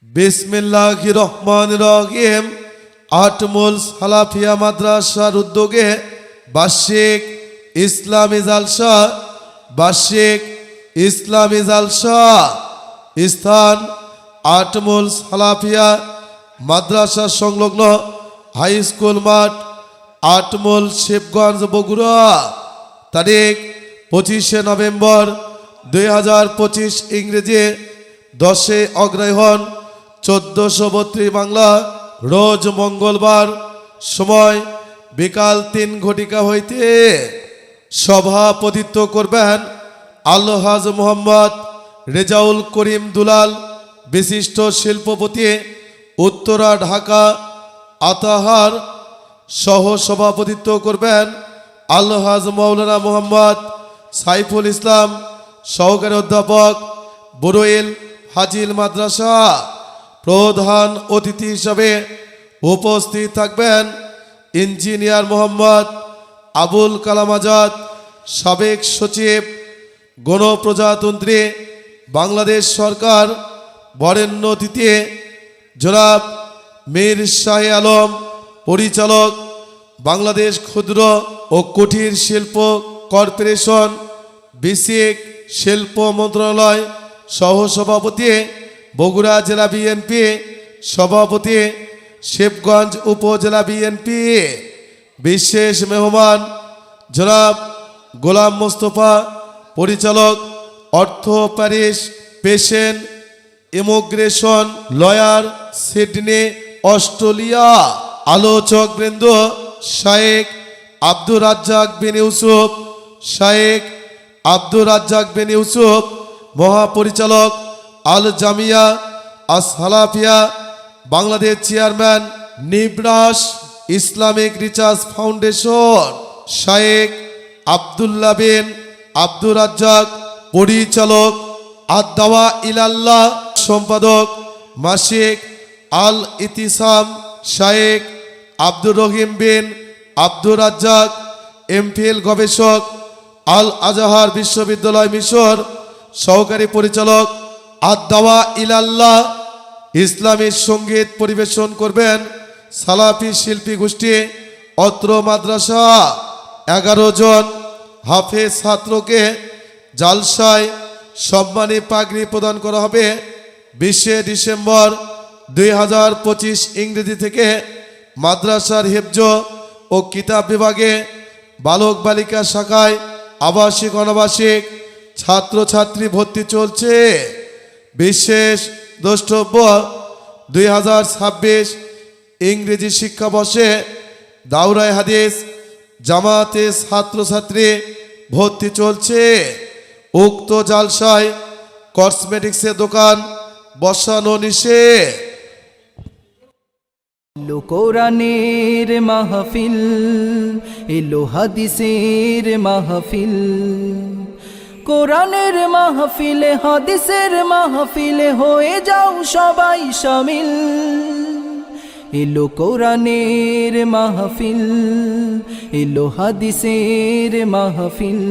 বিসমিল্লাহির রহমানির রহিম। আটমুল সালাফিয়া মাদ্রাসার উদ্যোগে বার্ষিক ইসলামী জালসা স্থান আটমুল সালাফিয়া মাদ্রাসা সংলগ্ন হাই স্কুল মাঠ, আটমুল, শিবগঞ্জ, বগুড়া। তারিখ 25শে নভেম্বর 2025 ইংরেজি, 10শে অগ্রহায়ণ 1432 বাংলা, রোজ মঙ্গলবার। সময় বিকাল 3 ঘটিকা হইতে। সভাপতিত্ব করবেন আলহাজ মোহাম্মদ রেজাউল করিম দুলাল, বিশিষ্ট শিল্পপতি, উত্তরা, ঢাকা। আতাহার। সহ সভাপতিত্ব করবেন আলহাজ মাওলানা মোহাম্মদ সাইফুল ইসলাম, সহকারী অধ্যাপক, বুরইল হাজিল মাদ্রাসা। প্রধান অতিথি হিসাবে উপস্থিত থাকবেন ইঞ্জিনিয়ার মোহাম্মদ আবুল কালাম আজাদ, সাবেক সচিব, গণপ্রজাতন্ত্রী বাংলাদেশ সরকার। বরেণ্য অতিথি জনাব মীর শাহ আলম, পরিচালক, বাংলাদেশ ক্ষুদ্র ও কুটির শিল্প কর্পোরেশন, বিসিক শিল্প মন্ত্রণালয়। সহসভাপতি বগুড়া জেলা বিএনপি, সভাপতি শিবগঞ্জ উপজেলা বিএনপি। বিশেষ মেহমান জনাব গোলাম মোস্তফা, পরিচালক, অর্থ, Paris, patient, immigration lawyer, Sydney, Australia. আলোচক বৃন্দ শায়েখ আব্দুর রাজ্জাক বিন ইউসুফ, মহাপরিচালক Al Jamia Ashsalafia Bangladesh, chairman Nibras Islamic research foundation. Sheikh Abdullah বিন আব্দুর রাজ্জাক, পরিচালক আদ-দাওয়া ইলাল্লাহ, সম্পাদক মাসিক আল ইতিসাম। শায়েখ আব্দুর রহিম বিন আব্দুর রাজ্জাক, এমফিল গবেষক, আল আজহার বিশ্ববিদ্যালয়, মিশর। সহকারী পরিচালক আদ-দাওয়া ইলাল্লাহ। ইসলামী সঙ্গীত পরিবেশন করবেন সালাফি শিল্পী গোষ্ঠী অত্র মাদ্রাসা। 11 জন হাফেজ ছাত্রকে জালসায় সম্মানী পাগড়ি প্রদান করা হবে 20শে ডিসেম্বর 2025 ইংরেজি থেকে। মাদ্রাসার হিফজ ও কিতাব বিভাগে বালক বালিকা শাখায় আবাসিক অনাবাসিক ছাত্রছাত্রী ভর্তি চলছে। বিশেষ দ্রষ্টব্য 2026 ইংরেজি শিক্ষাবর্ষে দাওরায়ে হাদিস জামাতে ছাত্রছাত্রী ভর্তি চলছে। উক্ত জালসায় কসমেটিক্সের দোকান বসানো নিষেধ। এলো কোরআনের মাহফিল, এলো হাদিসের মাহফিল। কোরআনের মাহফিলে, হাদিসের মাহফিলে হয়ে যাও সবাই শামিল। এলো কোরআনের মাহফিল, এলো হাদিসের মাহফিল।